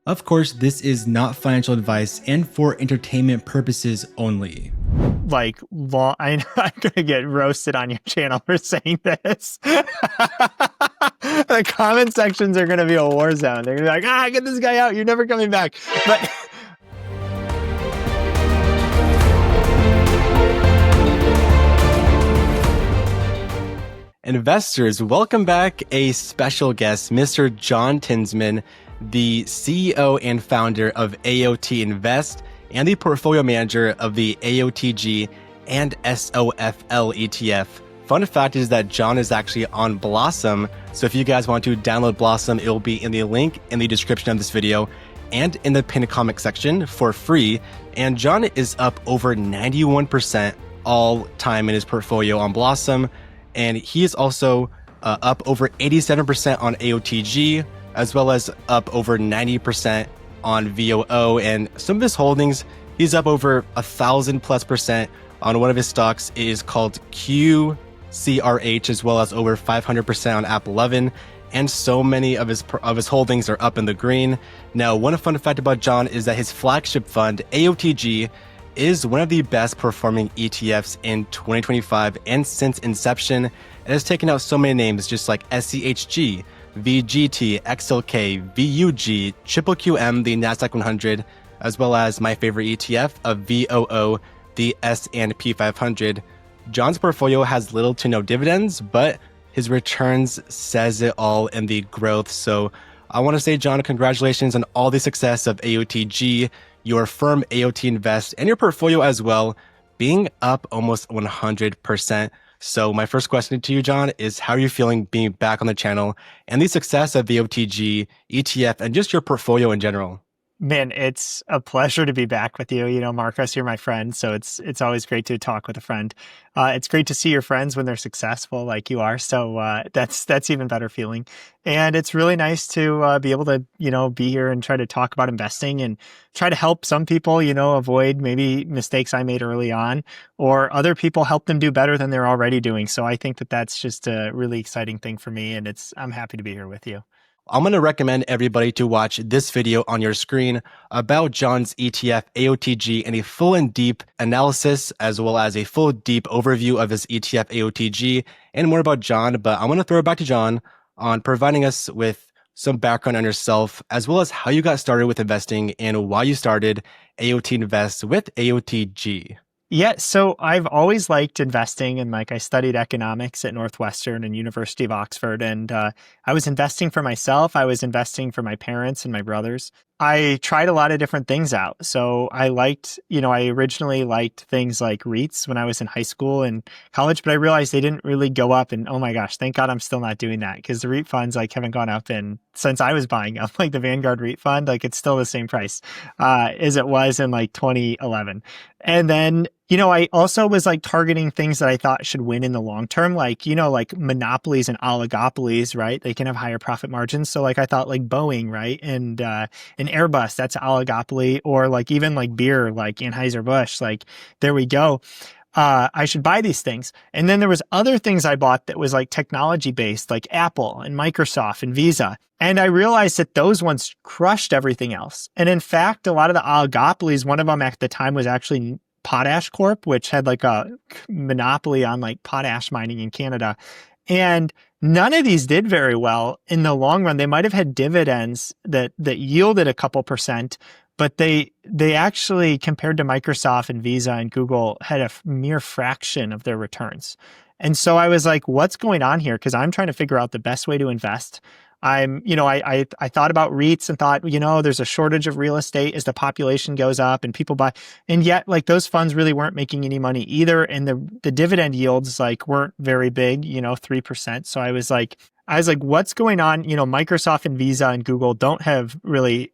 Of course, this is not financial advice and for entertainment purposes only. I'm gonna get roasted on your channel for saying this. The comment sections are gonna be a war zone. They're gonna be like, get this guy out. You're never coming back. But Investors, welcome back a special guest, Mr. John Tinsman, the CEO and founder of AOT Invest and the portfolio manager of the AOTG and SOFL ETF. Fun fact is that John is actually on Blossom, so if you guys want to download Blossom, it will be in the link in the description of this video and in the pinned comment section for free. And John is up over 91% all time in his portfolio on Blossom. And he is also up over 87% on AOTG, as well as up over 90% on VOO. And some of his holdings, he's up over 1,000+% on one of his stocks. It is called QCRH, as well as over 500% on App 11. And so many of his holdings are up in the green. Now, one fun fact about John is that his flagship fund, AOTG, is one of the best performing ETFs in 2025, and since inception, it has taken out so many names just like SCHG, VGT, XLK, VUG, Triple QM, the Nasdaq 100, as well as my favorite ETF of VOO, the S&P 500. John's portfolio has little to no dividends, but his returns says it all in the growth. So I want to say, John, congratulations on all the success of AOTG, your firm AOT Invest, and your portfolio as well, being up almost 100%. So my first question to you, John, is how are you feeling being back on the channel and the success of the AOTG, ETF, and just your portfolio in general? man, it's a pleasure to be back with you. You know, Marcos, you're my friend, so it's always great to talk with a friend. It's great to see your friends when they're successful like you are. So that's even better feeling. And it's really nice to be able to, be here and try to talk about investing and try to help some people, avoid maybe mistakes I made early on, or other people help them do better than they're already doing. So I think that that's just a really exciting thing for me, and I'm happy to be here with you. I'm going to recommend everybody to watch this video on your screen about John's ETF AOTG and a full and deep analysis, as well as a full deep overview of his ETF AOTG and more about John. But I'm going to throw it back to John on providing us with some background on yourself, as well as how you got started with investing and why you started AOT Invest with AOTG. Yeah, so I've always liked investing, and I studied economics at Northwestern and University of Oxford, and I was investing for myself. I was investing for my parents and my brothers. I tried a lot of different things out. So I originally liked things like REITs when I was in high school and college, but I realized they didn't really go up. And oh my gosh, thank God I'm still not doing that, because the REIT funds haven't gone up since I was buying them. Like the Vanguard REIT fund, it's still the same price as it was in 2011. And then, I also was targeting things that I thought should win in the long term, like monopolies and oligopolies, right? They can have higher profit margins. So I thought Boeing, right? And Airbus, that's oligopoly, or even beer, like Anheuser-Busch, there we go. I should buy these things. And then there was other things I bought that was technology based, like Apple and Microsoft and Visa. And I realized that those ones crushed everything else. And in fact, a lot of the oligopolies, one of them at the time was actually Potash Corp, which had a monopoly on potash mining in Canada. And none of these did very well in the long run. They might have had dividends that yielded a couple percent, but they actually, compared to Microsoft and Visa and Google, had a mere fraction of their returns. And so I was like, what's going on here? Because I'm trying to figure out the best way to invest. I thought about REITs and thought, there's a shortage of real estate as the population goes up and people buy. And yet those funds really weren't making any money either. And the dividend yields weren't very big, 3%. So I was like, what's going on? Microsoft and Visa and Google don't have really,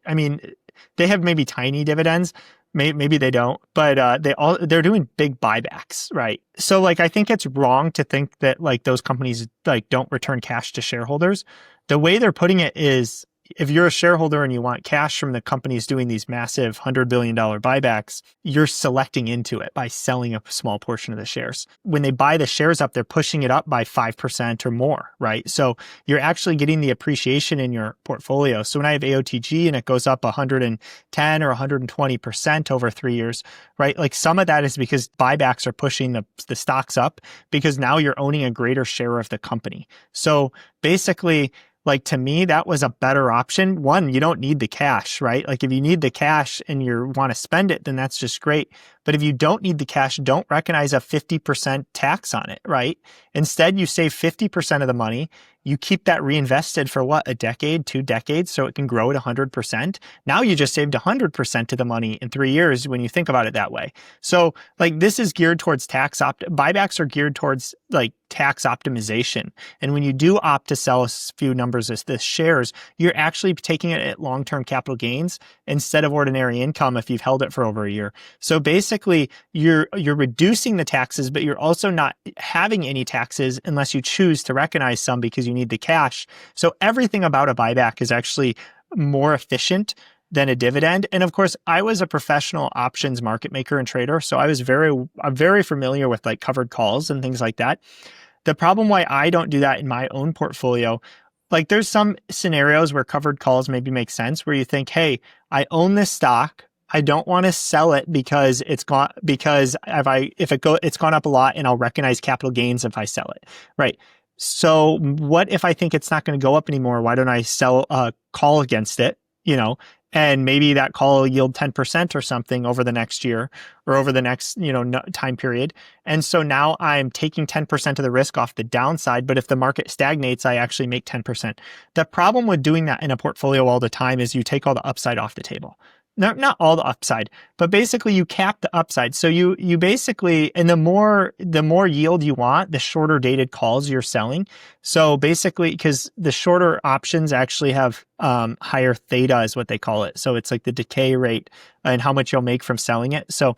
they have maybe tiny dividends. Maybe they don't, but they're doing big buybacks, right? So I think it's wrong to think that those companies don't return cash to shareholders. The way they're putting it is, if you're a shareholder and you want cash from the companies doing these massive $100 billion buybacks, you're selecting into it by selling a small portion of the shares. When they buy the shares up, they're pushing it up by 5% or more, right? So you're actually getting the appreciation in your portfolio. So when I have AOTG and it goes up 110 or 120% over 3 years, right? Like some of that is because buybacks are pushing the stocks up because now you're owning a greater share of the company. So basically, like to me, that was a better option. One, you don't need the cash, right? Like if you need the cash and you want to spend it, then that's just great. But if you don't need the cash, don't recognize a 50% tax on it, right? Instead, you save 50% of the money. You keep that reinvested for what, a decade, 2 decades, so it can grow at 100%. Now you just saved 100% of the money in 3 years when you think about it that way. So like this is geared towards buybacks are geared towards like tax optimization. And when you do opt to sell a few numbers of the shares, you're actually taking it at long-term capital gains instead of ordinary income if you've held it for over a year. So basically, you're reducing the taxes, but you're also not having any taxes unless you choose to recognize some because you need the cash. So everything about a buyback is actually more efficient than a dividend. And of course, I was a professional options market maker and trader, so I'm very familiar with like covered calls and things like that. The problem why I don't do that in my own portfolio, like there's some scenarios where covered calls maybe make sense where you think, hey, I own this stock. I don't want to sell it because it's gone it's gone up a lot and I'll recognize capital gains if I sell it. Right. So what if I think it's not going to go up anymore? Why don't I sell a call against it? And maybe that call will yield 10% or something over the next year or over the next, time period. And so now I'm taking 10% of the risk off the downside. But if the market stagnates, I actually make 10%. The problem with doing that in a portfolio all the time is you take all the upside off the table. Not all the upside, but basically you cap the upside. So you basically, and the more yield you want, the shorter dated calls you're selling. So basically, because the shorter options actually have higher theta is what they call it. So it's like the decay rate and how much you'll make from selling it. So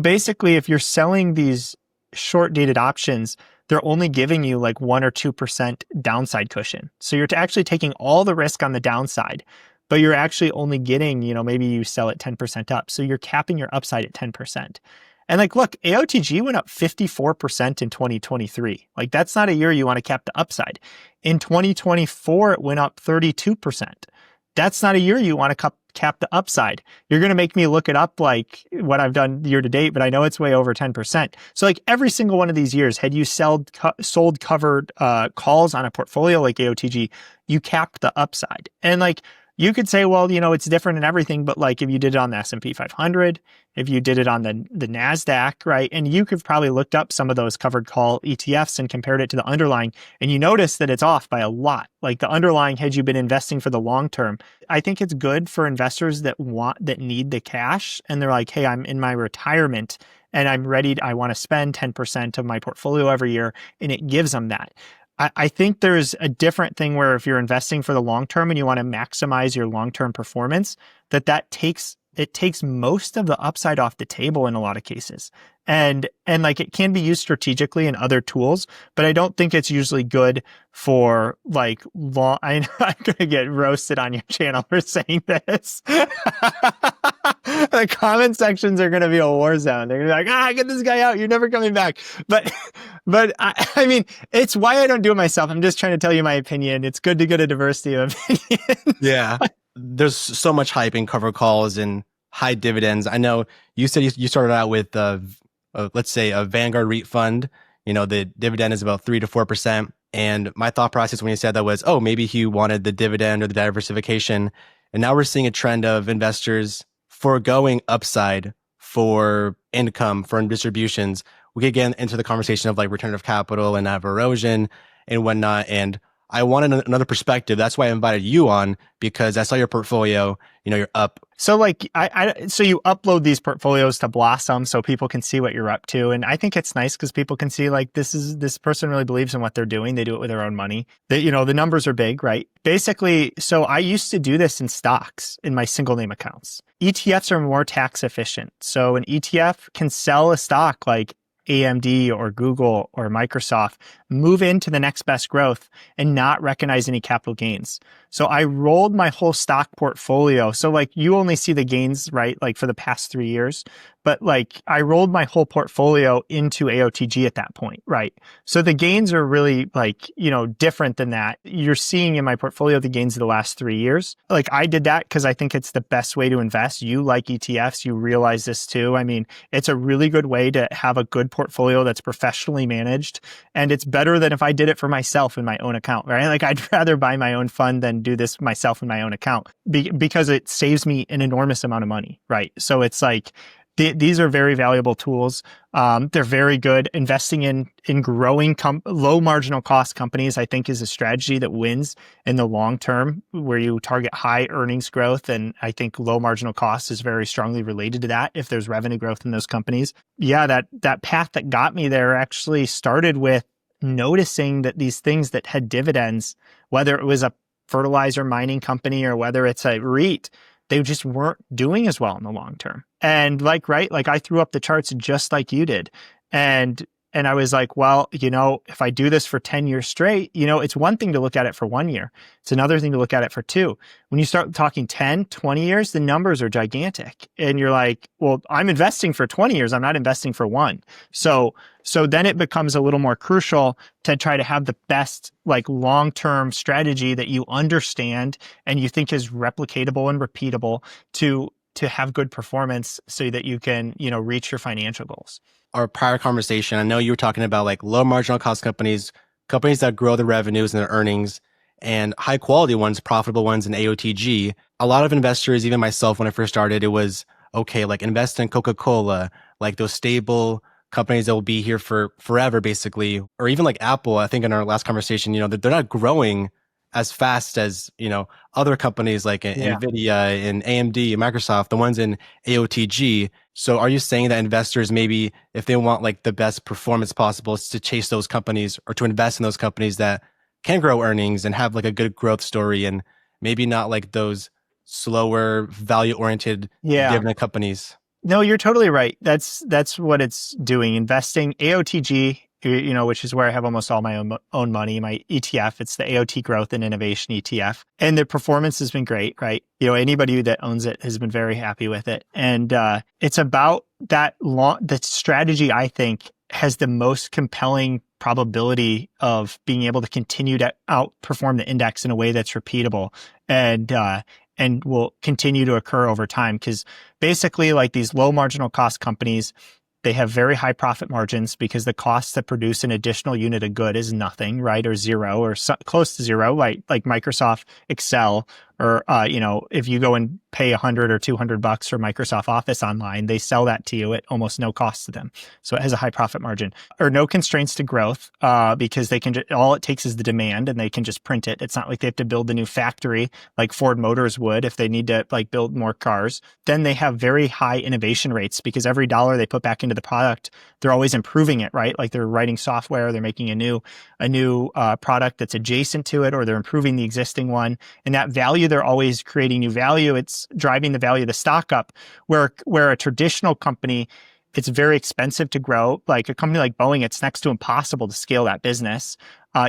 basically, if you're selling these short dated options, they're only giving you like 1 or 2% downside cushion. So you're actually taking all the risk on the downside, but you're actually only getting, maybe you sell it 10% up. So you're capping your upside at 10%. And like, look, AOTG went up 54% in 2023. Like that's not a year you want to cap the upside. In 2024, it went up 32%. That's not a year you want to cap the upside. You're going to make me look it up like what I've done year to date, but I know it's way over 10%. So like every single one of these years, had you sold covered calls on a portfolio like AOTG, you capped the upside. And like, you could say, well, it's different in everything, but like if you did it on the S&P 500, if you did it on the NASDAQ, right? And you could probably looked up some of those covered call ETFs and compared it to the underlying, and you notice that it's off by a lot. Like the underlying, had you been investing for the long term, I think it's good for investors that need the cash. And they're like, hey, I'm in my retirement and I'm ready. I want to spend 10% of my portfolio every year. And it gives them that. I think there's a different thing where if you're investing for the long term and you want to maximize your long-term performance, that takes most of the upside off the table in a lot of cases. And like it can be used strategically in other tools, but I don't think it's usually good for like long. I'm going to get roasted on your channel for saying this. The comment sections are going to be a war zone. They're going to be like, get this guy out. You're never coming back. But I mean, it's why I don't do it myself. I'm just trying to tell you my opinion. It's good to get a diversity of opinions. Yeah. There's so much hype in cover calls and high dividends. I know you said you started out with, let's say, a Vanguard REIT fund. The dividend is about 3 to 4%. And my thought process when you said that was, maybe he wanted the dividend or the diversification. And now we're seeing a trend of investors foregoing upside for income, for distributions. We could get into the conversation of like return of capital and NAV erosion and whatnot. And I wanted another perspective. That's why I invited you on, because I saw your portfolio, you're up. So like, so you upload these portfolios to Blossom so people can see what you're up to. And I think it's nice because people can see like, this person really believes in what they're doing. They do it with their own money. The numbers are big, right? Basically, so I used to do this in stocks in my single name accounts. ETFs are more tax efficient. So an ETF can sell a stock like AMD or Google or Microsoft, move into the next best growth and not recognize any capital gains. So I rolled my whole stock portfolio. So like you only see the gains, right? Like for the past 3 years, but like I rolled my whole portfolio into AOTG at that point, right? So the gains are really like, different than that. You're seeing in my portfolio the gains of the last 3 years. Like I did that because I think it's the best way to invest. You like ETFs, you realize this too. I mean, it's a really good way to have a good portfolio that's professionally managed. And it's better than if I did it for myself in my own account, right? Like I'd rather buy my own fund than do this myself in my own account because it saves me an enormous amount of money, right? So it's like, these are very valuable tools. They're very good. Investing in growing low marginal cost companies, I think, is a strategy that wins in the long term, where you target high earnings growth. And I think low marginal cost is very strongly related to that if there's revenue growth in those companies. Yeah, that path that got me there actually started with noticing that these things that had dividends, whether it was a fertilizer mining company or whether it's a REIT, they just weren't doing as well in the long term. And like I threw up the charts just like you did. And I was like, well, if I do this for 10 years straight, it's one thing to look at it for 1 year. It's another thing to look at it for 2. When you start talking 10, 20 years, the numbers are gigantic. And you're like, well, I'm investing for 20 years. I'm not investing for 1. So then it becomes a little more crucial to try to have the best like long-term strategy that you understand and you think is replicatable and repeatable to have good performance so that you can, reach your financial goals. Our prior conversation, I know you were talking about like low marginal cost companies that grow their revenues and their earnings, and high quality ones, profitable ones in AOTG. A lot of investors, even myself, when I first started, it was okay, like invest in Coca-Cola, like those stable companies that will be here for forever, basically. Or even like Apple, I think in our last conversation, they're not growing as fast as, other companies like NVIDIA and AMD and Microsoft, the ones in AOTG. So are you saying that investors, maybe if they want like the best performance possible, it's to chase those companies or to invest in those companies that can grow earnings and have like a good growth story, and maybe not like those slower value oriented dividend companies? No, you're totally right. That's what it's doing. Investing AOTG, which is where I have almost all my own money, my ETF. It's the AOT Growth and Innovation ETF. And the performance has been great, right? Anybody that owns it has been very happy with it. And it's about that the strategy, I think, has the most compelling probability of being able to continue to outperform the index in a way that's repeatable and will continue to occur over time. Because basically, like these low marginal cost companies, they have very high profit margins because the cost to produce an additional unit of good is nothing, right? Or zero, or close to zero, like Microsoft Excel, or if you go and pay $100 or $200 for Microsoft Office online, they sell that to you at almost no cost to them. So it has a high profit margin, or no constraints to growth because they can all it takes is the demand, and they can just print it. It's not like they have to build a new factory like Ford Motors would if they need to like build more cars. Then they have very high innovation rates because every dollar they put back into the product, they're always improving it, right? Like they're writing software, they're making a new product that's adjacent to it, or they're improving the existing one. And that value, they're always creating new value. It's driving the value of the stock up, where a traditional company, it's very expensive to grow. Like a company like Boeing, it's next to impossible to scale that business.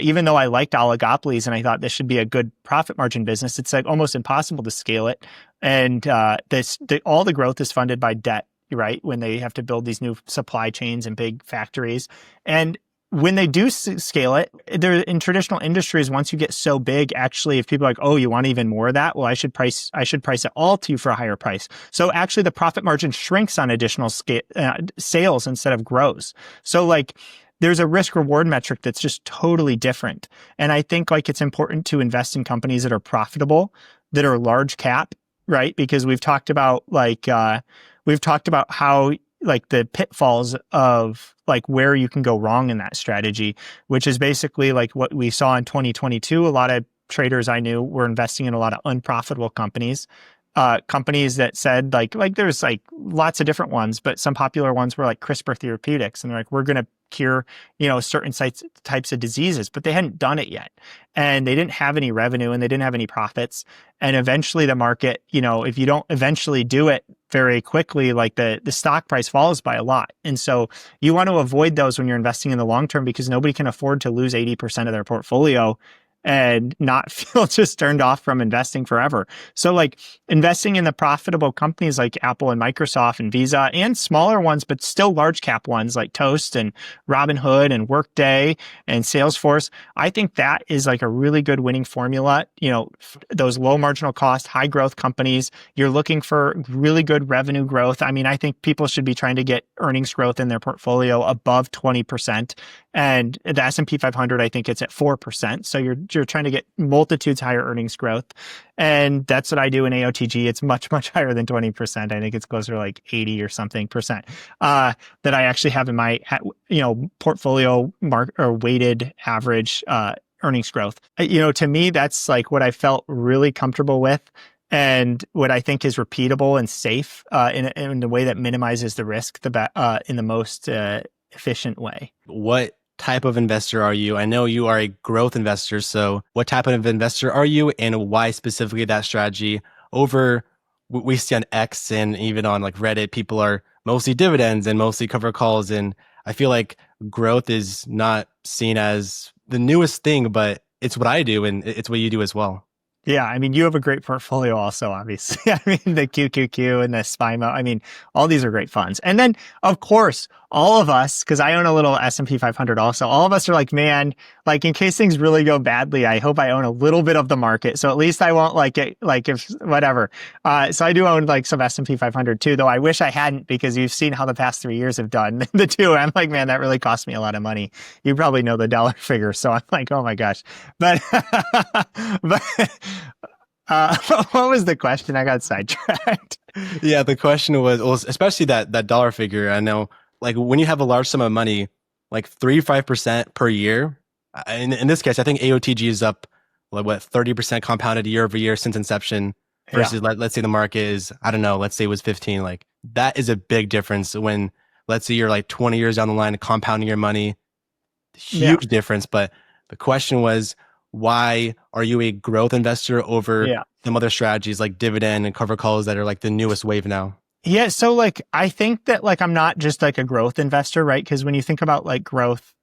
Even though I liked oligopolies and I thought this should be a good profit margin business, it's like almost impossible to scale it. And all the growth is funded by debt, right? When they have to build these new supply chains and big factories. And when they do scale it, they're in traditional industries. Once you get so big, actually, if people are like, oh, you want even more of that? Well, I should price it all to you for a higher price. So actually, the profit margin shrinks on additional sales instead of grows. So like, there's a risk reward metric that's just totally different. And I think like it's important to invest in companies that are profitable, that are large cap, right? Because we've talked about how like the pitfalls of like where you can go wrong in that strategy, which is basically like what we saw in 2022. A lot of traders I knew were investing in a lot of unprofitable companies that said like there's like lots of different ones, but some popular ones were like CRISPR Therapeutics. And they're like, we're going to cure, certain types of diseases, but they hadn't done it yet. And they didn't have any revenue and they didn't have any profits. And eventually the market, if you don't eventually do it very quickly, like the stock price falls by a lot. And so you want to avoid those when you're investing in the long term, because nobody can afford to lose 80% of their portfolio and not feel just turned off from investing forever. So like investing in the profitable companies like Apple and Microsoft and Visa, and smaller ones, but still large cap ones like Toast and Robinhood and Workday and Salesforce, I think that is like a really good winning formula. Those low marginal cost, high growth companies, you're looking for really good revenue growth. I mean, I think people should be trying to get earnings growth in their portfolio above 20%. And the S&P 500, I think it's at 4%. So you're trying to get multitudes higher earnings growth. And that's what I do in AOTG. It's much, much higher than 20%. I think it's closer to like 80 or something percent that I actually have in my, portfolio or weighted average earnings growth. To me, that's like what I felt really comfortable with, and what I think is repeatable and safe in a way that minimizes the risk in the most efficient way. What type of investor are you? I know you are a growth investor. So what type of investor are you, and why specifically that strategy over what we see on X and even on like Reddit? People are mostly dividends and mostly cover calls. And I feel like growth is not seen as the newest thing, but it's what I do and it's what you do as well. Yeah, I mean, you have a great portfolio also, obviously. I mean, the QQQ and the SPIMO, I mean, all these are great funds. And then, of course, all of us, because I own a little S&P 500 also, all of us are like, man, like in case things really go badly, I hope I own a little bit of the market. So at least I won't like it, like if whatever. So I do own like some S&P 500 too, though I wish I hadn't, because you've seen how the past 3 years have done the two. I'm like, man, that really cost me a lot of money. You probably know the dollar figure. So I'm like, oh my gosh. But, what was the question? I got sidetracked. Yeah, the question was, well, especially that dollar figure. I know, like when you have a large sum of money, like 3 to 5% per year. In this case, I think AOTG is up, like what, 30% compounded year over year since inception. Versus, let's say the market is, I don't know, let's say it was 15. Like that is a big difference when, let's say you're like 20 years down the line compounding your money. Huge difference. But the question was, why are you a growth investor over some other strategies like dividend and cover calls that are like the newest wave now? Yeah. So like, I think that like, I'm not just like a growth investor, right? Because when you think about like growth,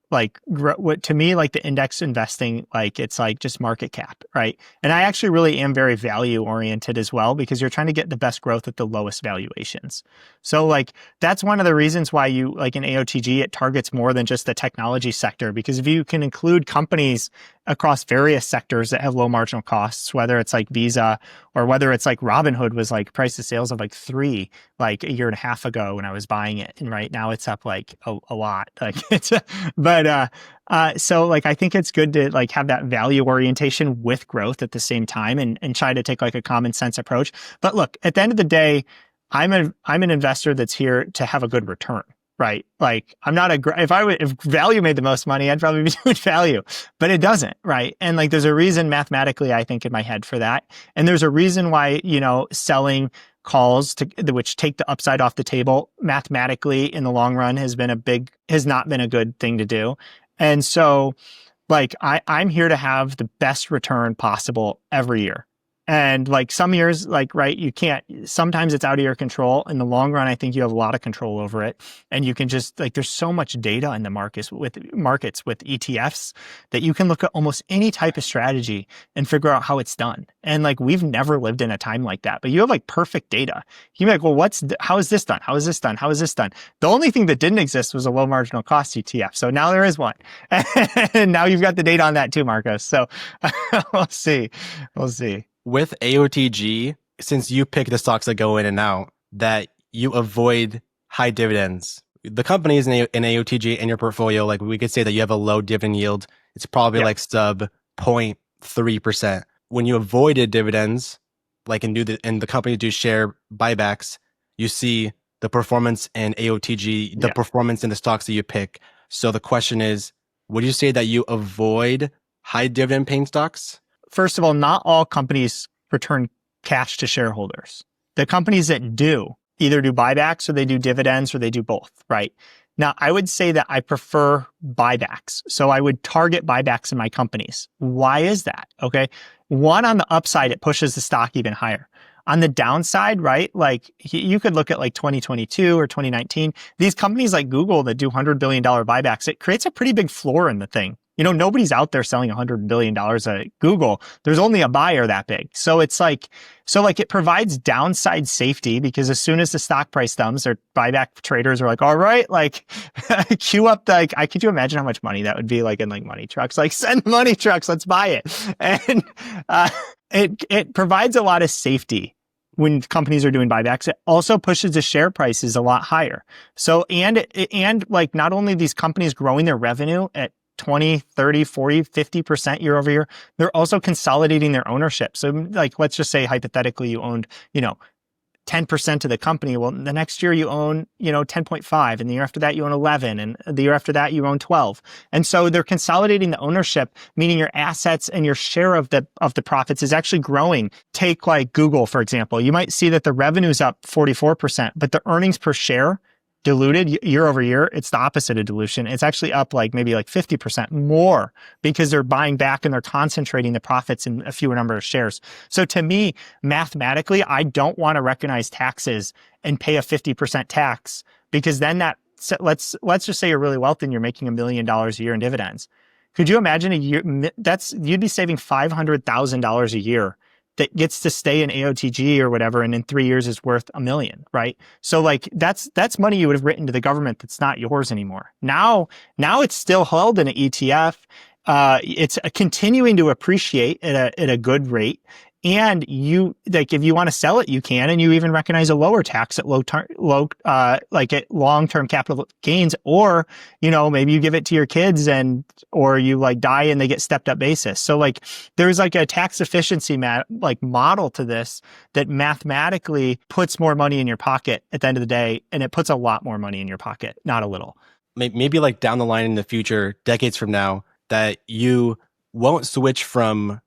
what to me, like the index investing, like it's like just market cap, right? And I actually really am very value oriented as well, because you're trying to get the best growth at the lowest valuations. So like, that's one of the reasons why you like in AOTG, it targets more than just the technology sector, because if you can include companies across various sectors that have low marginal costs, whether it's like Visa or whether it's like Robinhood was like price to sales of like 3 like a year and a half ago when I was buying it, and right now it's up like a lot. Like it's so like I think it's good to like have that value orientation with growth at the same time, and try to take like a common sense approach. But look, at the end of the day, I'm an investor that's here to have a good return. Right. Like I'm not if value made the most money, I'd probably be doing value, but it doesn't. Right. And like, there's a reason mathematically, I think in my head for that. And there's a reason why, selling calls which take the upside off the table mathematically in the long run has not been a good thing to do. And so like, I'm here to have the best return possible every year. And like some years, like, right, you can't, sometimes it's out of your control. In the long run, I think you have a lot of control over it. And you can just like, there's so much data in the markets with ETFs that you can look at almost any type of strategy and figure out how it's done. And like, we've never lived in a time like that, but you have like perfect data. You're like, well, how is this done? How is this done? How is this done? The only thing that didn't exist was a low marginal cost ETF. So now there is one. And now you've got the data on that too, Marcos. So we'll see. With AOTG, since you pick the stocks that go in and out, that you avoid high dividends. The companies in AOTG in your portfolio, like we could say that you have a low dividend yield. It's probably like sub 0.3%. When you avoided dividends, like and the companies do share buybacks, you see the performance in AOTG, the performance in the stocks that you pick. So the question is, would you say that you avoid high dividend paying stocks? First of all, not all companies return cash to shareholders. The companies that do either do buybacks or they do dividends or they do both, right? Now, I would say that I prefer buybacks. So I would target buybacks in my companies. Why is that? Okay. One, on the upside, it pushes the stock even higher. On the downside, right? Like you could look at like 2022 or 2019, these companies like Google that do $100 billion buybacks, it creates a pretty big floor in the thing. nobody's out there selling $100 billion at Google. There's only a buyer that big. So it's like, it provides downside safety because as soon as the stock price dumps, their buyback traders are like, all right, like queue up could you imagine how much money that would be like in like money trucks? Like send money trucks, let's buy it. And it provides a lot of safety when companies are doing buybacks. It also pushes the share prices a lot higher. So, and like not only these companies growing their revenue at 20, 30, 40, 50% year over year, they're also consolidating their ownership. So like, let's just say hypothetically you owned, 10% of the company. Well, the next year you own, 10.5, and the year after that you own 11, and the year after that you own 12. And so they're consolidating the ownership, meaning your assets and your share of the profits is actually growing. Take like Google, for example. You might see that the revenue's up 44%, but the earnings per share diluted year over year, it's the opposite of dilution. It's actually up like maybe like 50% more because they're buying back and they're concentrating the profits in a fewer number of shares. So to me, mathematically, I don't want to recognize taxes and pay a 50% tax because then let's just say you're really wealthy and you're making $1 million a year in dividends. Could you imagine a year you'd be saving $500,000 a year that gets to stay in AOTG or whatever, and in 3 years is worth $1 million, right? So like that's money you would have written to the government that's not yours anymore. Now it's still held in an ETF. It's continuing to appreciate at a good rate. And you like if you want to sell it, you can, and you even recognize a lower tax at like at long-term capital gains, or maybe you give it to your kids or you like die and they get stepped up basis. So like there's like a tax efficiency model to this that mathematically puts more money in your pocket at the end of the day, and it puts a lot more money in your pocket, not a little. Maybe like down the line in the future, decades from now, that you won't switch from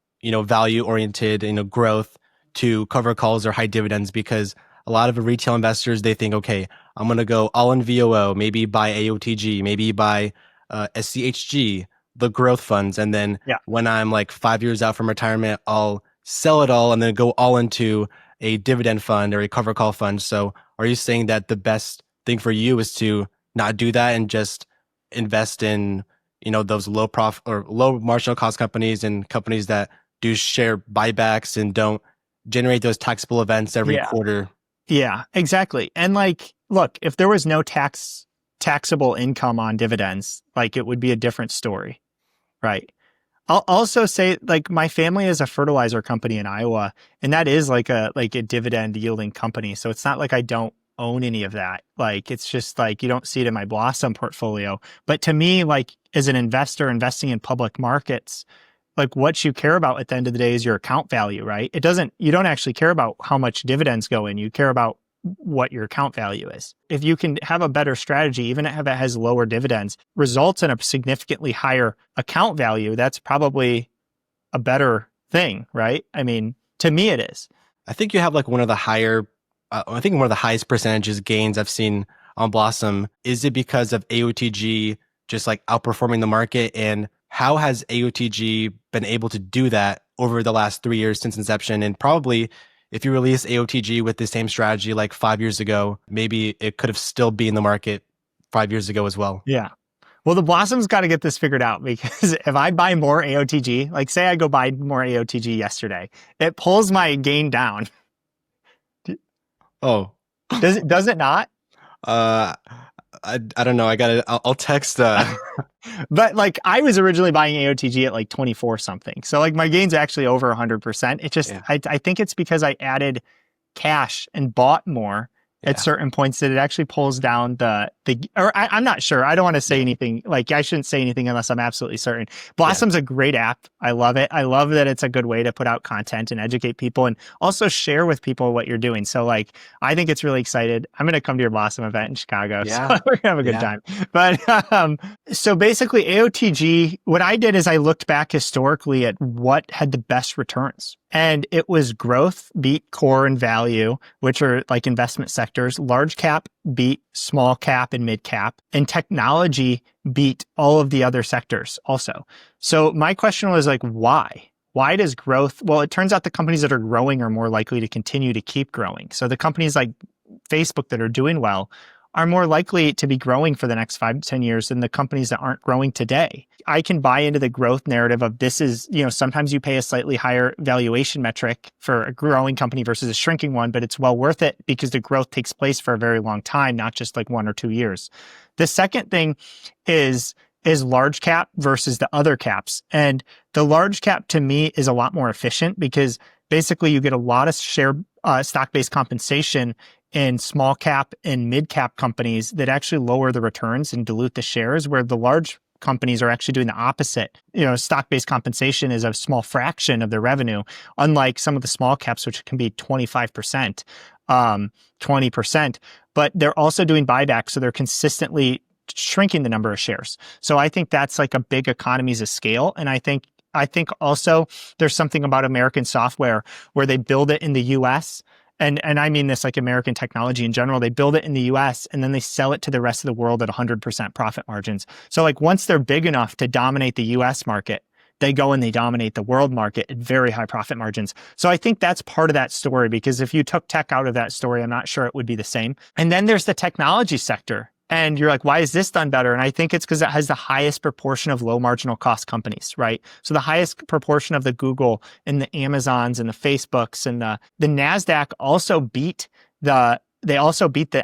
value oriented, growth to cover calls or high dividends, because a lot of retail investors, they think, okay, I'm going to go all in VOO, maybe buy AOTG, maybe buy SCHG, the growth funds. And then when I'm like 5 years out from retirement, I'll sell it all and then go all into a dividend fund or a cover call fund. So are you saying that the best thing for you is to not do that and just invest in, those low profit or low marginal cost companies and companies that do share buybacks and don't generate those taxable events every quarter? Yeah, exactly. And like, look, if there was no taxable income on dividends, like it would be a different story, right? I'll also say, like, my family is a fertilizer company in Iowa, and that is like a dividend yielding company. So it's not like I don't own any of that. Like, it's just like you don't see it in my Blossom portfolio. But to me, like as an investor investing in public markets, like what you care about at the end of the day is your account value, right? You don't actually care about how much dividends go in. You care about what your account value is. If you can have a better strategy, even if it has lower dividends, results in a significantly higher account value, that's probably a better thing, right? I mean, to me, it is. I think you have like one of the highest percentages gains I've seen on Blossom. Is it because of AOTG just like outperforming the market? And how has AOTG been able to do that over the last 3 years since inception? And probably if you release AOTG with the same strategy like 5 years ago, maybe it could have still been in the market 5 years ago as well. Yeah. Well, the Blossom's got to get this figured out, because if I buy more AOTG, like say I go buy more AOTG yesterday, it pulls my gain down. Oh. Does it not? I don't know. I'll text. But like I was originally buying AOTG at like 24 something. So like my gain's actually over 100%. It just, I think it's because I added cash and bought more at certain points that it actually pulls down I'm not sure. I don't want to say anything. Like I shouldn't say anything unless I'm absolutely certain. Blossom's a great app. I love it. I love that it's a good way to put out content and educate people and also share with people what you're doing. So like, I think it's really excited. I'm going to come to your Blossom event in Chicago. So we're going to have a good time. But so basically AOTG, what I did is I looked back historically at what had the best returns. And it was growth beat core and value, which are like investment sectors. Large cap beat small cap and mid cap. And technology beat all of the other sectors also. So my question was like, why? Why does growth? Well, it turns out the companies that are growing are more likely to continue to keep growing. So the companies like Facebook that are doing well are more likely to be growing for the next 5 to 10 years than the companies that aren't growing today. I can buy into the growth narrative of this is, sometimes you pay a slightly higher valuation metric for a growing company versus a shrinking one, but it's well worth it because the growth takes place for a very long time, not just like 1 or 2 years. The second thing is large cap versus the other caps. And the large cap to me is a lot more efficient because basically you get a lot of stock-based compensation in small cap and mid cap companies that actually lower the returns and dilute the shares, where the large companies are actually doing the opposite. Stock-based compensation is a small fraction of their revenue, unlike some of the small caps, which can be 25%, 20%, but they're also doing buybacks. So they're consistently shrinking the number of shares. So I think that's like a big economies of scale. And I think also there's something about American software where they build it in the US. And I mean this like American technology in general, they build it in the US and then they sell it to the rest of the world at 100% profit margins. So like once they're big enough to dominate the US market, they go and they dominate the world market at very high profit margins. So I think that's part of that story, because if you took tech out of that story, I'm not sure it would be the same. And then there's the technology sector. And you're like, why is this done better? And I think it's because it has the highest proportion of low marginal cost companies, right? So the highest proportion of the Google and the Amazons and the Facebooks and the NASDAQ also beat the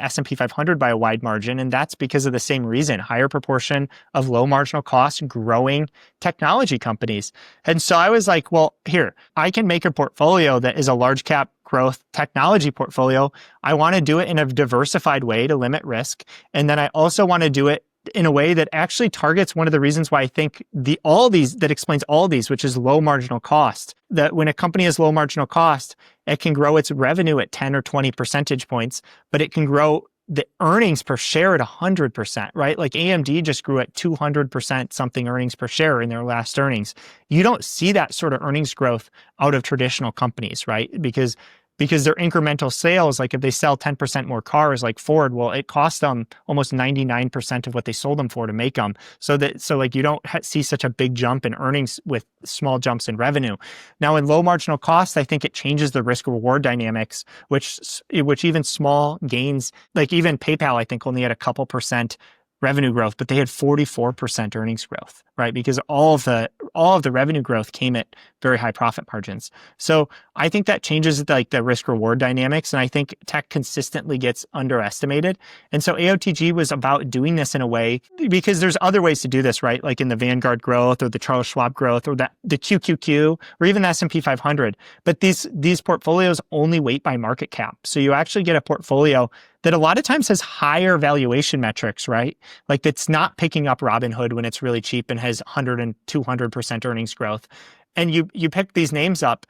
S&P 500 by a wide margin. And that's because of the same reason, higher proportion of low marginal cost growing technology companies. And so I was like, well, here, I can make a portfolio that is a large cap growth technology portfolio. I want to do it in a diversified way to limit risk. And then I also want to do it in a way that actually targets one of the reasons why I think that explains all these, which is low marginal cost. That when a company has low marginal cost, it can grow its revenue at 10 or 20 percentage points, but it can grow the earnings per share at 100%, right? Like AMD just grew at 200% something earnings per share in their last earnings. You don't see that sort of earnings growth out of traditional companies, right? Because their incremental sales, like if they sell 10% more cars like Ford, well, it costs them almost 99% of what they sold them for to make them. So like you don't see such a big jump in earnings with small jumps in revenue. Now in low marginal cost, I think it changes the risk reward dynamics, which even small gains, like even PayPal, I think only had a couple percent revenue growth, but they had 44% earnings growth, right? Because all of the revenue growth came at very high profit margins. So I think that changes like the risk reward dynamics. And I think tech consistently gets underestimated. And so AOTG was about doing this in a way, because there's other ways to do this, right? Like in the Vanguard growth or the Charles Schwab growth or the QQQ or even the S&P 500. But these portfolios only weight by market cap. So you actually get a portfolio that a lot of times has higher valuation metrics, right? Like it's not picking up Robinhood when it's really cheap and has 100 and 200% earnings growth. And you pick these names up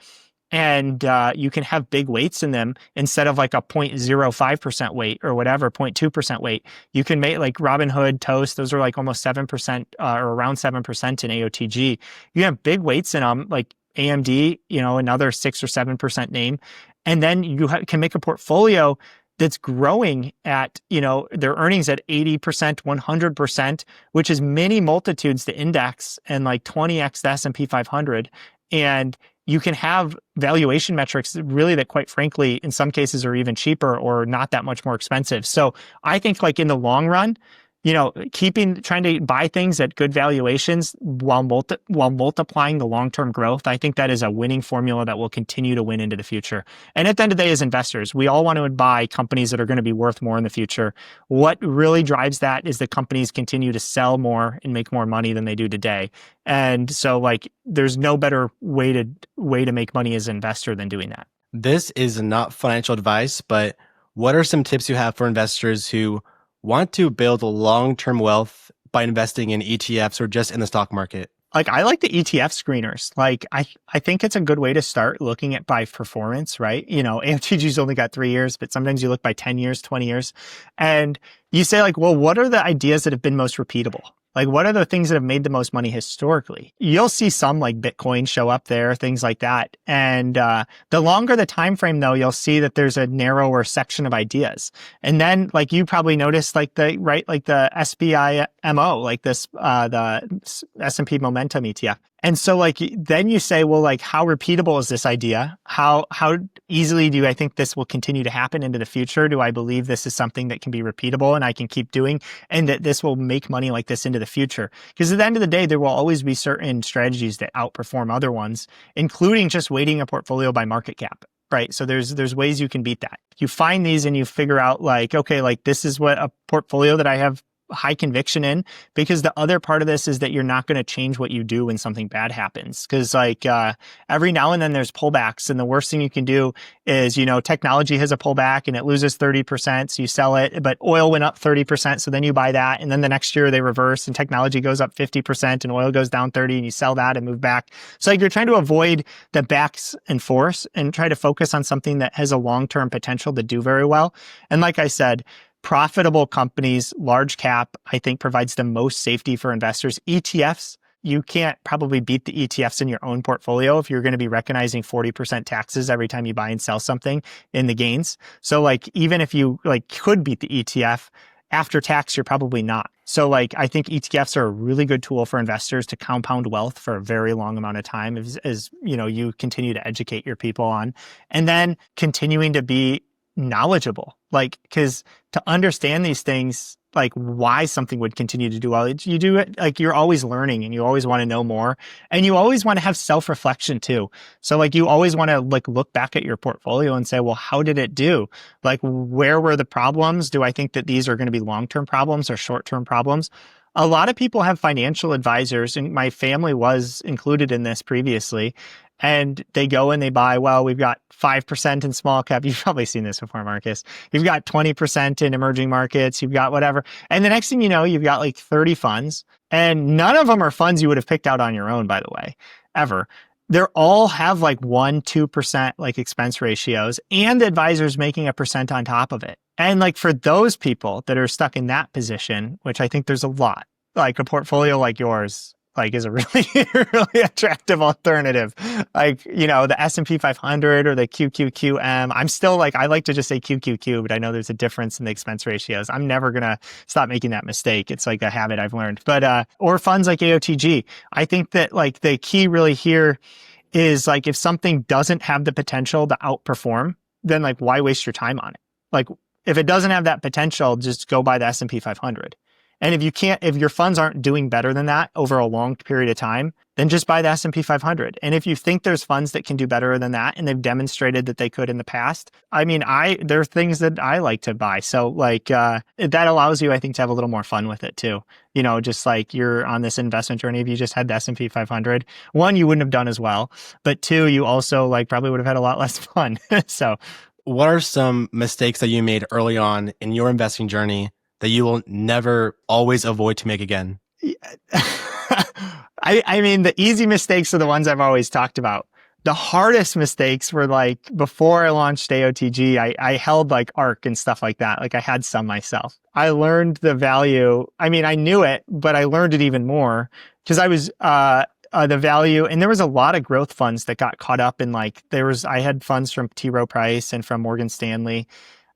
and you can have big weights in them instead of like a 0.05% weight or whatever, 0.2% weight. You can make like Robinhood, Toast, those are like almost 7% or around 7% in AOTG. You have big weights in them, like AMD, another 6 or 7% name. And then you can make a portfolio that's growing at, their earnings at 80%, 100%, which is many multitudes the index and like 20x the S&P 500. And you can have valuation metrics really that quite frankly, in some cases are even cheaper or not that much more expensive. So I think like in the long run, trying to buy things at good valuations while multiplying the long-term growth, I think that is a winning formula that will continue to win into the future. And at the end of the day, as investors, we all want to buy companies that are going to be worth more in the future. What really drives that is the companies continue to sell more and make more money than they do today. And so like, there's no better way to make money as an investor than doing that. This is not financial advice, but what are some tips you have for investors who want to build long-term wealth by investing in ETFs or just in the stock market? Like I like the ETF screeners. Like I think it's a good way to start looking at by performance, right? AOTG's only got 3 years, but sometimes you look by 10 years, 20 years. And you say like, well, what are the ideas that have been most repeatable? Like, what are the things that have made the most money historically? You'll see some like Bitcoin show up there, things like that. And the longer the time frame, though, you'll see that there's a narrower section of ideas. And then, like you probably noticed, like the SPIMO, like this the S&P Momentum ETF. And so like, then you say, well, like, how repeatable is this idea? How easily do I think this will continue to happen into the future? Do I believe this is something that can be repeatable and I can keep doing, and that this will make money like this into the future? Because at the end of the day, there will always be certain strategies that outperform other ones, including just weighting a portfolio by market cap. Right. So there's ways you can beat that. You find these and you figure out like, okay, like this is what a portfolio that I have high conviction in, because the other part of this is that you're not going to change what you do when something bad happens. Because like every now and then there's pullbacks, and the worst thing you can do is, technology has a pullback and it loses 30%, so you sell it, but oil went up 30%, so then you buy that, and then the next year they reverse and technology goes up 50% and oil goes down 30, and you sell that and move back. So like you're trying to avoid the backs and forth and try to focus on something that has a long-term potential to do very well. And like I said, profitable companies, large cap, I think provides the most safety for investors. ETFs, you can't probably beat the ETFs in your own portfolio if you're going to be recognizing 40% taxes every time you buy and sell something in the gains. So like, even if you like could beat the ETF after tax, you're probably not. So like, I think ETFs are a really good tool for investors to compound wealth for a very long amount of time as you continue to educate your people on, and then continuing to be knowledgeable, like, because to understand these things, like why something would continue to do well, you do it, like you're always learning and you always want to know more, and you always want to have self-reflection too. So like you always want to like look back at your portfolio and say, well, how did it do? Like, where were the problems? Do I think that these are going to be long-term problems or short-term problems? A lot of people have financial advisors, and my family was included in this previously. And they go and they buy, well, we've got 5% in small cap. You've probably seen this before, Marcus. You've got 20% in emerging markets. You've got whatever. And the next thing you know, you've got like 30 funds. And none of them are funds you would have picked out on your own, by the way, ever. They're all have like 1-2% like expense ratios, and the advisor's making 1% on top of it. And like for those people that are stuck in that position, which I think there's a lot, like a portfolio like yours, like is a really, really attractive alternative. Like, the S&P 500 or the QQQM. I'm still like, I like to just say QQQ, but I know there's a difference in the expense ratios. I'm never going to stop making that mistake. It's like a habit I've learned. But, or funds like AOTG. I think that like the key really here is like, if something doesn't have the potential to outperform, then like, why waste your time on it? Like, if it doesn't have that potential, just go buy the S&P 500. And if your funds aren't doing better than that over a long period of time, then just buy the S&P 500. And if you think there's funds that can do better than that, and they've demonstrated that they could in the past, I mean, there are things that I like to buy. So like, that allows you, I think, to have a little more fun with it too. Just like you're on this investment journey. If you just had the S&P 500, one, you wouldn't have done as well, but two, you also like probably would have had a lot less fun. So what are some mistakes that you made early on in your investing journey that you will never always avoid to make again? I mean, the easy mistakes are the ones I've always talked about. The hardest mistakes were like before I launched AOTG, I held like ARC and stuff like that. Like I had some myself. I learned the value. I mean, I knew it, but I learned it even more because I was, the value, and there was a lot of growth funds that got caught up in like, I had funds from T. Rowe Price and from Morgan Stanley.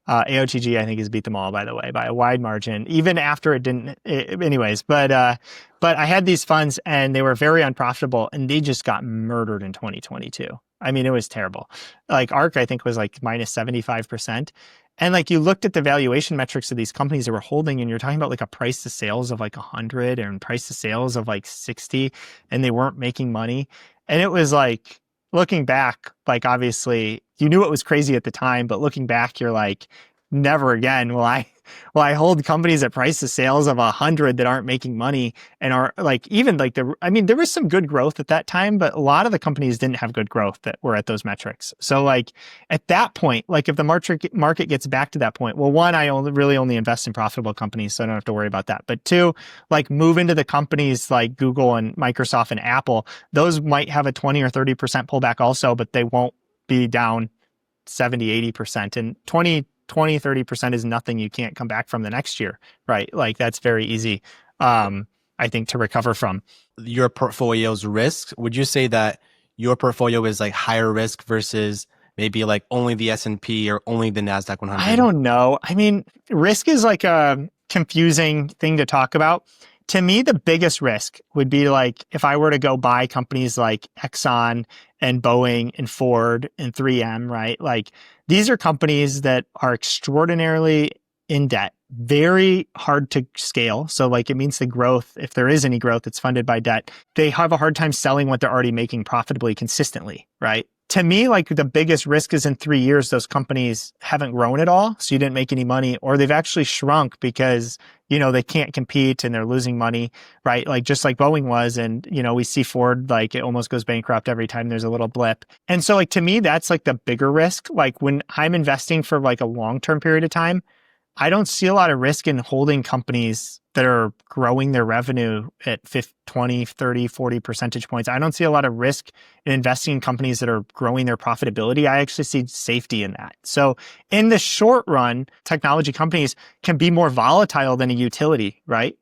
AOTG, I think, has beat them all, by the way, by a wide margin, even after it didn't, anyways. But I had these funds and they were very unprofitable, and they just got murdered in 2022. I mean, it was terrible. Like ARC, I think, was like minus 75%. And like you looked at the valuation metrics of these companies that were holding, and you're talking about like a price to sales of like 100 and price to sales of like 60, and they weren't making money. And it was like, looking back, like obviously you knew it was crazy at the time, but looking back, you're like, never again will I hold companies at price to sales of 100 that aren't making money and are like, even like there was some good growth at that time, but a lot of the companies didn't have good growth that were at those metrics. So like at that point, like if the market gets back to that point, well, one, I really only invest in profitable companies, so I don't have to worry about that. But two, like move into the companies like Google and Microsoft and Apple. Those might have a 20 or 30% pullback also, but they won't be down 70, 80%. And 30% is nothing you can't come back from the next year, right? Like that's very easy, I think, to recover from. Your portfolio's risk, would you say that your portfolio is like higher risk versus maybe like only the S&P or only the NASDAQ 100? I don't know. I mean, risk is like a confusing thing to talk about To me, the biggest risk would be like if I were to go buy companies like Exxon and Boeing and Ford and 3M, right? Like these are companies that are extraordinarily in debt, very hard to scale. So like it means the growth, if there is any growth, it's funded by debt. They have a hard time selling what they're already making profitably consistently, right? To me, like the biggest risk is in 3 years, those companies haven't grown at all. So you didn't make any money, or they've actually shrunk because, they can't compete and they're losing money, right? Like just like Boeing was. And, we see Ford, like it almost goes bankrupt every time there's a little blip. And so like, to me, that's like the bigger risk. Like when I'm investing for like a long-term period of time, I don't see a lot of risk in holding companies that are growing their revenue at 20, 30, 40 percentage points. I don't see a lot of risk in investing in companies that are growing their profitability. I actually see safety in that. So in the short run, technology companies can be more volatile than a utility, right?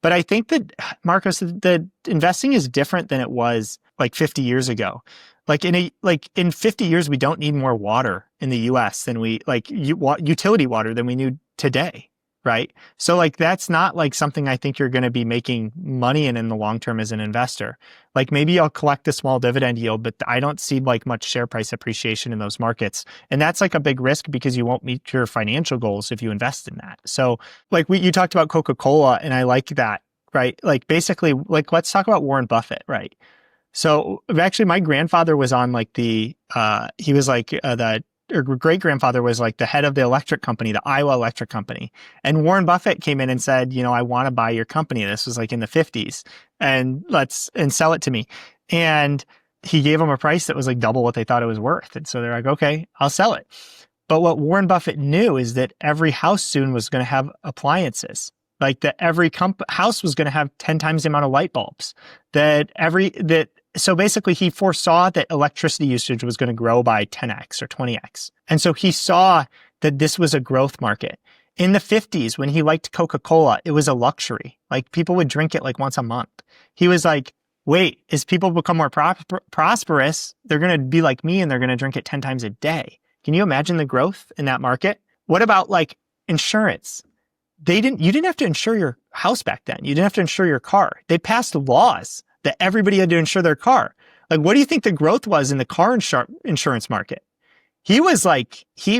But I think that, Marcos, the investing is different than it was like 50 years ago. Like in 50 years, we don't need more water in the US than we utility water than we need today, right? So like that's not like something I think you're going to be making money in the long term as an investor. Like maybe I'll collect a small dividend yield, but I don't see like much share price appreciation in those markets. And that's like a big risk because you won't meet your financial goals if you invest in that. So like you talked about Coca-Cola, and I like that, right? Like basically, like let's talk about Warren Buffett, right? So actually my grandfather was on like he was like or great grandfather was like the head of the electric company, the Iowa Electric Company. And Warren Buffett came in and said, I want to buy your company. This was like in the 50s and sell it to me. And he gave them a price that was like double what they thought it was worth. And so they're like, okay, I'll sell it. But what Warren Buffett knew is that every house soon was going to have appliances. Like that every house was going to have 10 times the amount of light bulbs. So basically he foresaw that electricity usage was going to grow by 10x or 20x. And so he saw that this was a growth market. In the 50s, when he liked Coca-Cola, it was a luxury. Like people would drink it like once a month. He was like, wait, as people become more prosperous, they're going to be like me and they're going to drink it 10 times a day. Can you imagine the growth in that market? What about like insurance? You didn't have to insure your house back then. You didn't have to insure your car. They passed laws that everybody had to insure their car. Like, what do you think the growth was in the car insurance market? He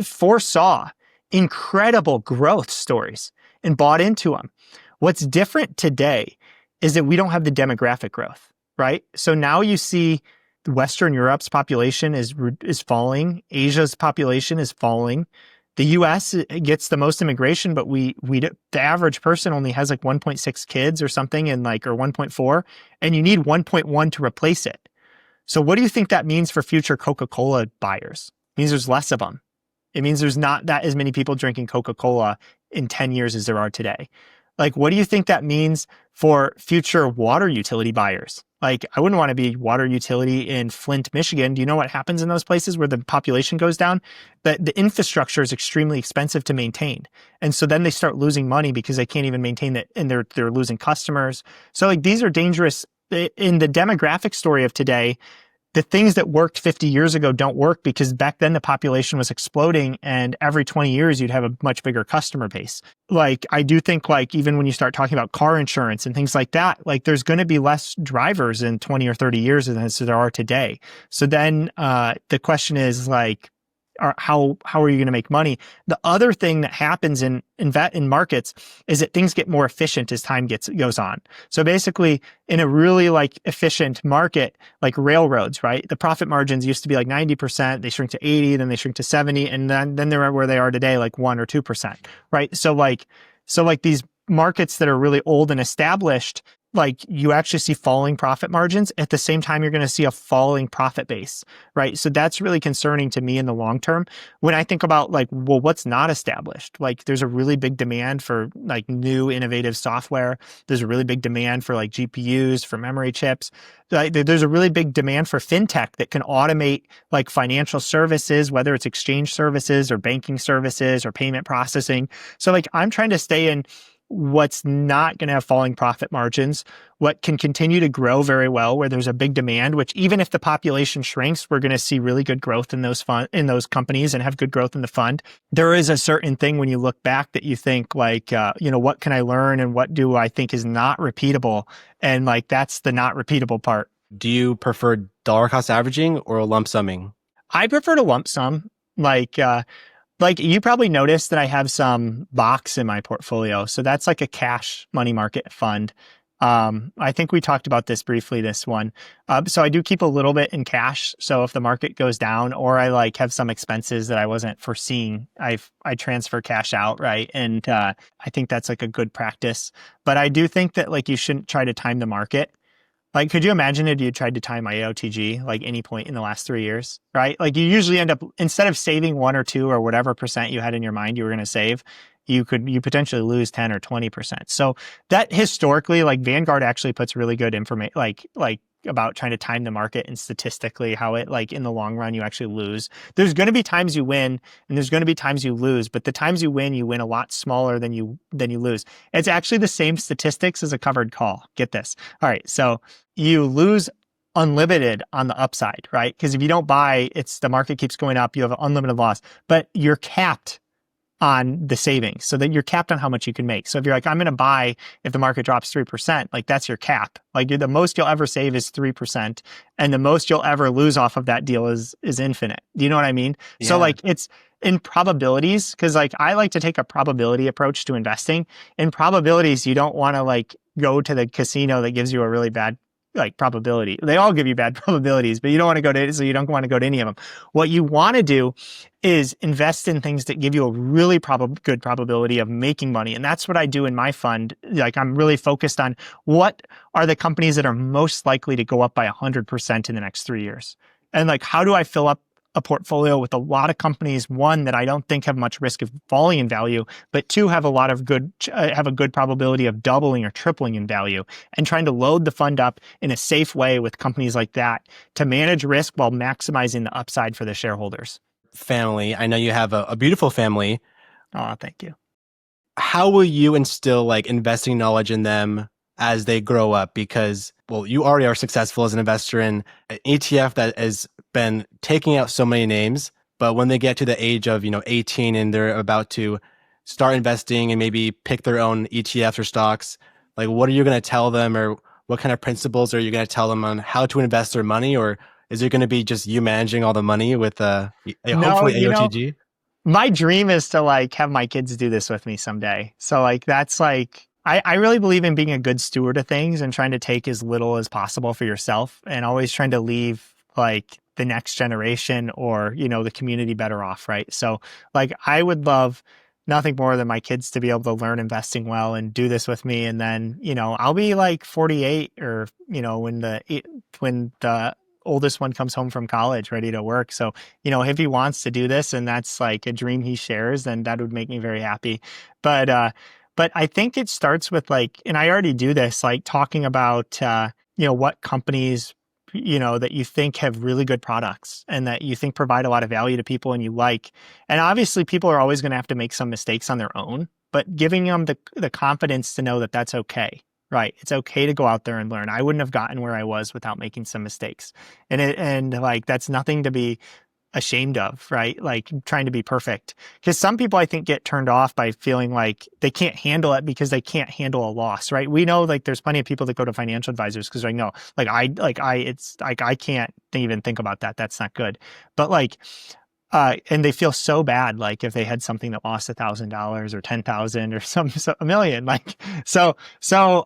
foresaw incredible growth stories and bought into them. What's different today is that we don't have the demographic growth, right? So now you see Western Europe's population is falling. Asia's population is falling. The US gets the most immigration, but the average person only has like 1.6 kids or something, or 1.4, and you need 1.1 to replace it. So what do you think that means for future Coca-Cola buyers? It means there's less of them. It means there's not that as many people drinking Coca-Cola in 10 years as there are today. Like, what do you think that means for future water utility buyers? Like, I wouldn't want to be water utility in Flint, Michigan. Do you know what happens in those places where the population goes down? The infrastructure is extremely expensive to maintain. And so then they start losing money because they can't even maintain it, and they're losing customers. So like these are dangerous. In the demographic story of today, the things that worked 50 years ago don't work because back then the population was exploding, and every 20 years you'd have a much bigger customer base. Like, I do think like even when you start talking about car insurance and things like that, like there's going to be less drivers in 20 or 30 years than there are today. So then the question is like, how are you going to make money? The other thing that happens in markets is that things get more efficient as time goes on. So basically, in a really like efficient market, like railroads, right? The profit margins used to be like 90%, they shrink to 80, then they shrink to 70, and then they're where they are today, like 1 or 2%, right? So like these markets that are really old and established, like you actually see falling profit margins. At the same time, you're going to see a falling profit base, right? So that's really concerning to me in the long term. When I think about like, well, what's not established? Like there's a really big demand for like new innovative software. There's a really big demand for like GPUs, for memory chips. There's a really big demand for fintech that can automate like financial services, whether it's exchange services or banking services or payment processing. So like I'm trying to stay in what's not going to have falling profit margins, what can continue to grow very well, where there's a big demand, which even if the population shrinks, we're going to see really good growth in those companies and have good growth in the fund. There is a certain thing when you look back that you think like, what can I learn and what do I think is not repeatable? And like, that's the not repeatable part. Do you prefer dollar cost averaging or lump summing? I prefer to lump sum. Like you probably noticed that I have some box in my portfolio. So that's like a cash money market fund. I think we talked about this briefly, this one. So I do keep a little bit in cash. So if the market goes down or I like have some expenses that I wasn't foreseeing, I transfer cash out, right? And I think that's like a good practice. But I do think that like you shouldn't try to time the market. Like, could you imagine if you tried to time my AOTG like any point in the last 3 years, right? Like you usually end up, instead of saving 1 or 2 or whatever percent you had in your mind you were going to save, you potentially lose 10 or 20%. So that historically, like Vanguard actually puts really good information, like about trying to time the market and statistically how it like in the long run you actually lose. There's going to be times you win and there's going to be times you lose, but the times you win a lot smaller than you lose. It's actually the same statistics as a covered call. Get this. All right, so you lose unlimited on the upside, right? Because if you don't buy, the market keeps going up, you have an unlimited loss, but you're capped on the savings so that you're capped on how much you can make. So if you're like, I'm going to buy if the market drops 3%, like that's your cap. Like the most you'll ever save is 3%. And the most you'll ever lose off of that deal is infinite. Do you know what I mean? Yeah. So like it's in probabilities, because like I like to take a probability approach to investing. In probabilities, you don't want to like go to the casino that gives you a really bad like probability. They all give you bad probabilities, but you don't want to go to, so you don't want to go to any of them. What you want to do is invest in things that give you a really good probability of making money. And that's what I do in my fund. Like I'm really focused on what are the companies that are most likely to go up by 100% in the next 3 years. And like, how do I fill up a portfolio with a lot of companies, one, that I don't think have much risk of falling in value, but two, have a good probability of doubling or tripling in value, and trying to load the fund up in a safe way with companies like that to manage risk while maximizing the upside for the shareholders. Family. I know you have a beautiful family. Oh, thank you. How will you instill like investing knowledge in them as they grow up? Because, well, you already are successful as an investor in an ETF that has been taking out so many names, but when they get to the age of, 18 and they're about to start investing and maybe pick their own ETFs or stocks, like what are you going to tell them, or what kind of principles are you going to tell them on how to invest their money? Or is it going to be just you managing all the money with hopefully AOTG? My dream is to like have my kids do this with me someday. So like that's like I really believe in being a good steward of things and trying to take as little as possible for yourself and always trying to leave like the next generation or, the community better off, right? So like I would love nothing more than my kids to be able to learn investing well and do this with me. And then, I'll be like 48 or, when the oldest one comes home from college ready to work. So, if he wants to do this and that's like a dream he shares, then that would make me very happy. But I think it starts with like, and I already do this, like talking about, what companies, that you think have really good products and that you think provide a lot of value to people and you like. And obviously people are always going to have to make some mistakes on their own, but giving them the confidence to know that that's okay. Right. It's okay to go out there and learn. I wouldn't have gotten where I was without making some mistakes. And like, that's nothing to be ashamed of, right? Like trying to be perfect. Because some people I think get turned off by feeling like they can't handle it because they can't handle a loss, right? We know like there's plenty of people that go to financial advisors because I can't even think about that. That's not good. But like, and they feel so bad, like if they had something that lost $1,000 or 10,000 or a million, like, so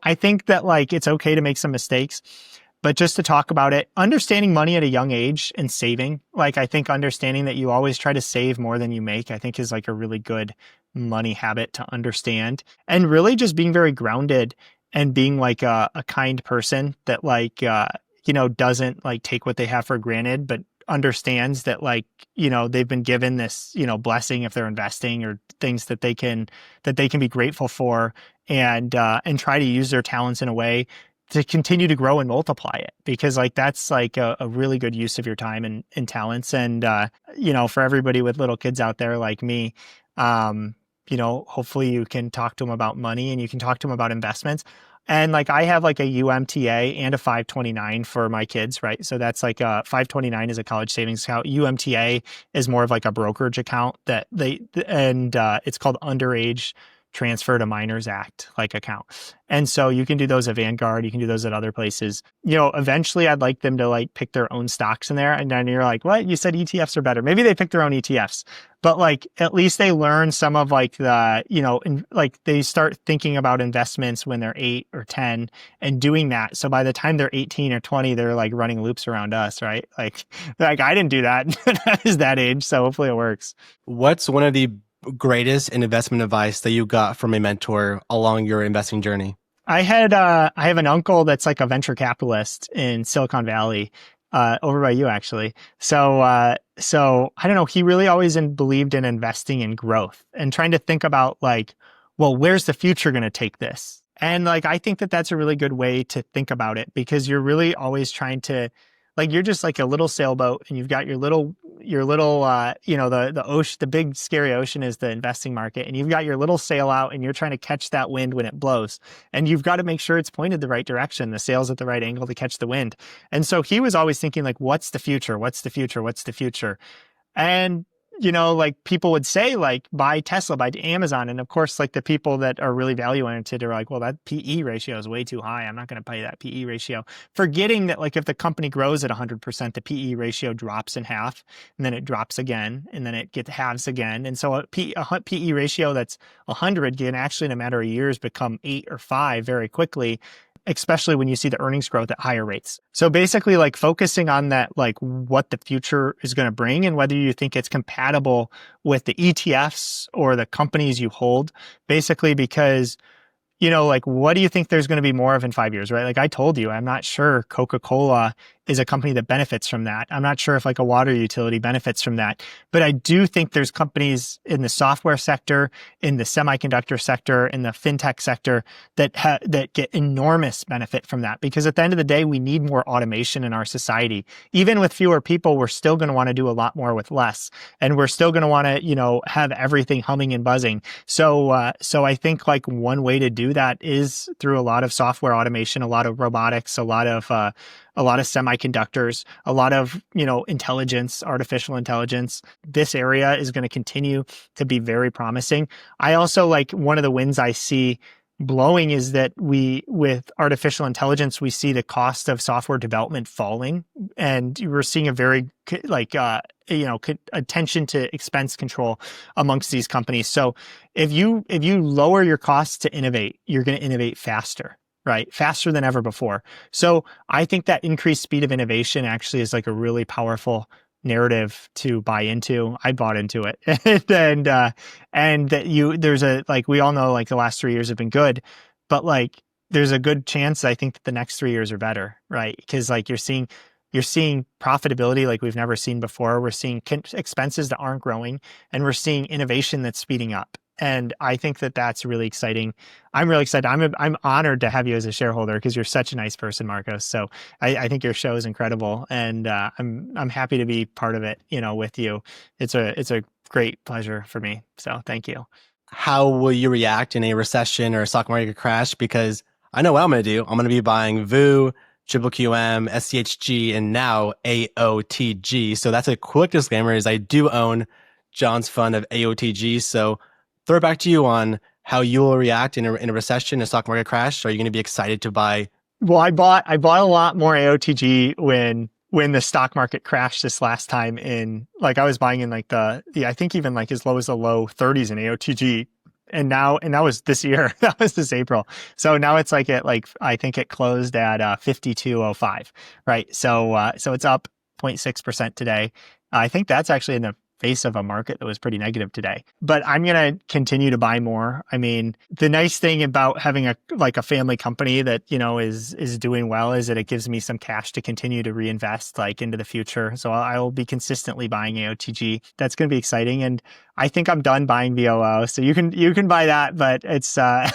I think that like, it's okay to make some mistakes, but just to talk about it, understanding money at a young age and saving, like, I think understanding that you always try to save more than you make, I think is like a really good money habit to understand, and really just being very grounded and being like a kind person that like, doesn't like take what they have for granted, but understands that like, they've been given this, blessing if they're investing or things that they can be grateful for, and try to use their talents in a way to continue to grow and multiply it, because like that's like a really good use of your time and talents. And for everybody with little kids out there like me, hopefully you can talk to them about money and you can talk to them about investments. And like I have like a UMTA and a 529 for my kids, right? So that's like a 529 is a college savings account. UMTA is more of like a brokerage account that it's called Underage Transfer to Minors Act like account. And so you can do those at Vanguard, you can do those at other places. Eventually I'd like them to like pick their own stocks in there. And then you're like, what? You said ETFs are better. Maybe they pick their own ETFs, but like at least they learn some of like like they start thinking about investments when they're 8 or 10 and doing that. So by the time they're 18 or 20, they're like running loops around us, right? Like I didn't do that when I was that age. So hopefully it works. What's one of the greatest investment advice that you got from a mentor along your investing journey? I have an uncle that's like a venture capitalist in Silicon Valley, over by you actually. So I don't know. He really always believed in investing in growth and trying to think about like, well, where's the future going to take this? And like, I think that that's a really good way to think about it because you're really always trying to, like, you're just like a little sailboat and you've got your little, the ocean, the big scary ocean is the investing market. And you've got your little sail out and you're trying to catch that wind when it blows. And you've got to make sure it's pointed the right direction. The sail's at the right angle to catch the wind. And so he was always thinking like, what's the future? What's the future? What's the future? And like people would say like, buy Tesla, buy Amazon. And of course, like the people that are really value oriented are like, well, that PE ratio is way too high. I'm not going to pay that PE ratio. Forgetting that like if the company grows at 100%, the PE ratio drops in half and then it drops again and then it gets halves again. And so a PE ratio that's 100 can actually in a matter of years become 8 or 5 very quickly, especially when you see the earnings growth at higher rates. So basically like focusing on that, like what the future is going to bring and whether you think it's compatible with the ETFs or the companies you hold, basically because like, what do you think there's going to be more of in 5 years, right? Like I told you, I'm not sure Coca-Cola is a company that benefits from that. I'm not sure if like a water utility benefits from that, but I do think there's companies in the software sector, in the semiconductor sector, in the fintech sector that get enormous benefit from that. Because at the end of the day, we need more automation in our society. Even with fewer people, we're still going to want to do a lot more with less, and we're still going to want to have everything humming and buzzing. So I think like one way to do that is through a lot of software automation, a lot of robotics, a lot of semiconductors, a lot of, intelligence, artificial intelligence. This area is going to continue to be very promising. I also like one of the wins I see blowing is that with artificial intelligence, we see the cost of software development falling, and we're seeing a very attention to expense control amongst these companies. So if you lower your costs to innovate, you're going to innovate faster. Right? Faster than ever before. So I think that increased speed of innovation actually is like a really powerful narrative to buy into. I bought into it. and that there's we all know like the last 3 years have been good, but like there's a good chance I think that the next 3 years are better, right? Because like you're seeing profitability like we've never seen before. We're seeing expenses that aren't growing, and we're seeing innovation that's speeding up. And I think that that's really exciting. I'm really excited. I'm honored to have you as a shareholder because you're such a nice person, Marcos. So I think your show is incredible, and I'm happy to be part of it. With you, it's a great pleasure for me. So thank you. How will you react in a recession or a stock market crash? Because I know what I'm going to do. I'm going to be buying VU, Triple QM, SCHG, and now AOTG. So that's a quick disclaimer: is I do own John's fund of AOTG. So throw it back to you on how you will react in a recession, a stock market crash. Are you going to be excited to buy? Well, I bought a lot more AOTG when the stock market crashed this last time. I was buying in like I think even like as low as the low 30s in AOTG, and that was this year. That was this April. So now it's like I think it closed at 52.05, right? So it's up 0.6% today. I think that's actually in the face of a market that was pretty negative today. But I'm going to continue to buy more. I mean, the nice thing about having a family company that, is doing well is that it gives me some cash to continue to reinvest into the future. So I will be consistently buying AOTG. That's going to be exciting. And I think I'm done buying VOO. So you can buy that, but it's, I've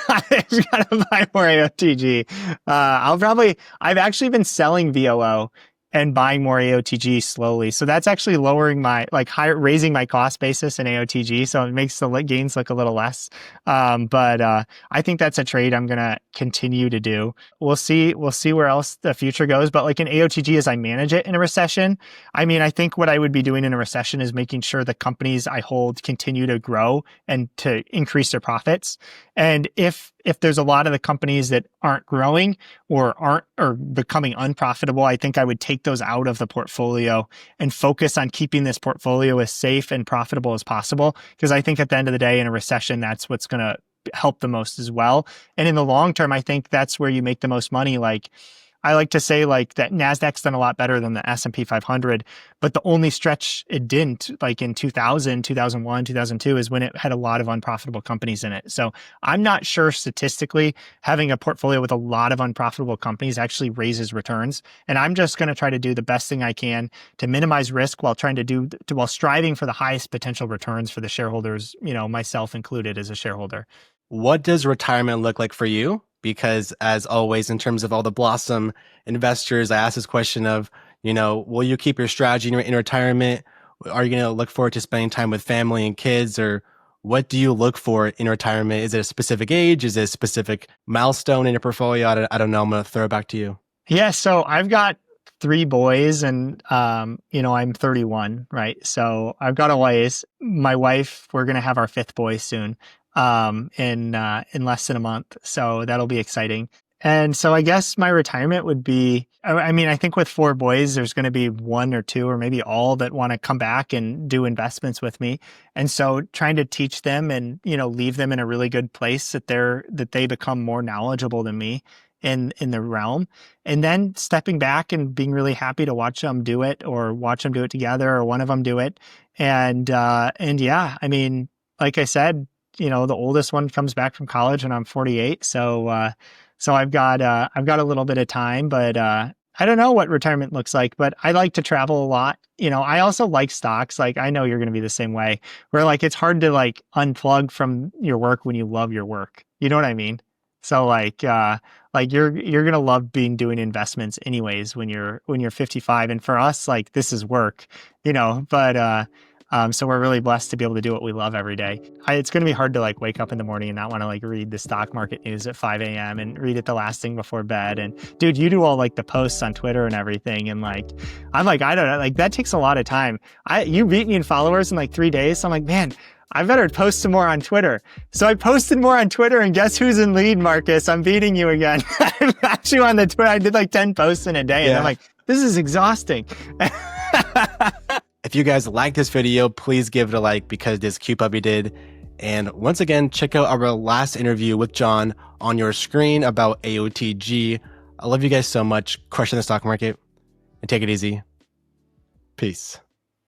got to buy more AOTG. I've actually been selling VOO and buying more AOTG slowly. So that's actually lowering my raising my cost basis in AOTG. So it makes the gains look a little less. But I think that's a trade I'm going to continue to do. We'll see where else the future goes. But like in AOTG, as I manage it in a recession, I mean, I think what I would be doing in a recession is making sure the companies I hold continue to grow and to increase their profits. And if there's a lot of the companies that aren't growing or becoming unprofitable, I think I would take those out of the portfolio and focus on keeping this portfolio as safe and profitable as possible. Because I think at the end of the day, in a recession, that's what's going to help the most as well. And in the long term, I think that's where you make the most money. Like, I like to say like that NASDAQ's done a lot better than the S&P 500, but the only stretch it didn't, like in 2000, 2001, 2002, is when it had a lot of unprofitable companies in it. So I'm not sure statistically having a portfolio with a lot of unprofitable companies actually raises returns. And I'm just going to try to do the best thing I can to minimize risk while while striving for the highest potential returns for the shareholders, myself included as a shareholder. What does retirement look like for you? Because as always, in terms of all the Blossom investors, I ask this question of, will you keep your strategy in retirement? Are you going to look forward to spending time with family and kids? Or what do you look for in retirement? Is it a specific age? Is it a specific milestone in your portfolio? I don't know. I'm going to throw it back to you. Yeah. So I've got 3 boys and, I'm 31, right? So I've got a ways. My wife, we're going to have our 5th boy soon. In less than a month. So that'll be exciting. And so I guess my retirement would be, I think with 4 boys, there's going to be 1 or 2 or maybe all that want to come back and do investments with me. And so trying to teach them and, leave them in a really good place that they become more knowledgeable than me in the realm. And then stepping back and being really happy to watch them do it or watch them do it together or one of them do it. And yeah, I mean, like I said, the oldest one comes back from college and I'm 48. So I've got a little bit of time, but I don't know what retirement looks like, but I like to travel a lot. I also like stocks. Like, I know you're going to be the same way, where like, it's hard to like unplug from your work when you love your work. You know what I mean? So like you're going to love doing investments anyways when you're 55. And for us, like, this is work, but so we're really blessed to be able to do what we love every day. It's going to be hard to like wake up in the morning and not want to like read the stock market news at 5 a.m. and read it the last thing before bed. And dude, you do all like the posts on Twitter and everything. And like, I'm like, I don't know, like that takes a lot of time. You beat me in followers in like 3 days. So I'm like, man, I better post some more on Twitter. So I posted more on Twitter and guess who's in lead, Marcus? I'm beating you again. I'm actually on the Twitter. I did like 10 posts in a day. Yeah. And I'm like, this is exhausting. If you guys like this video, please give it a like because this cute puppy did. And once again, check out our last interview with John on your screen about AOTG. I love you guys so much. Crushing the stock market and take it easy. Peace.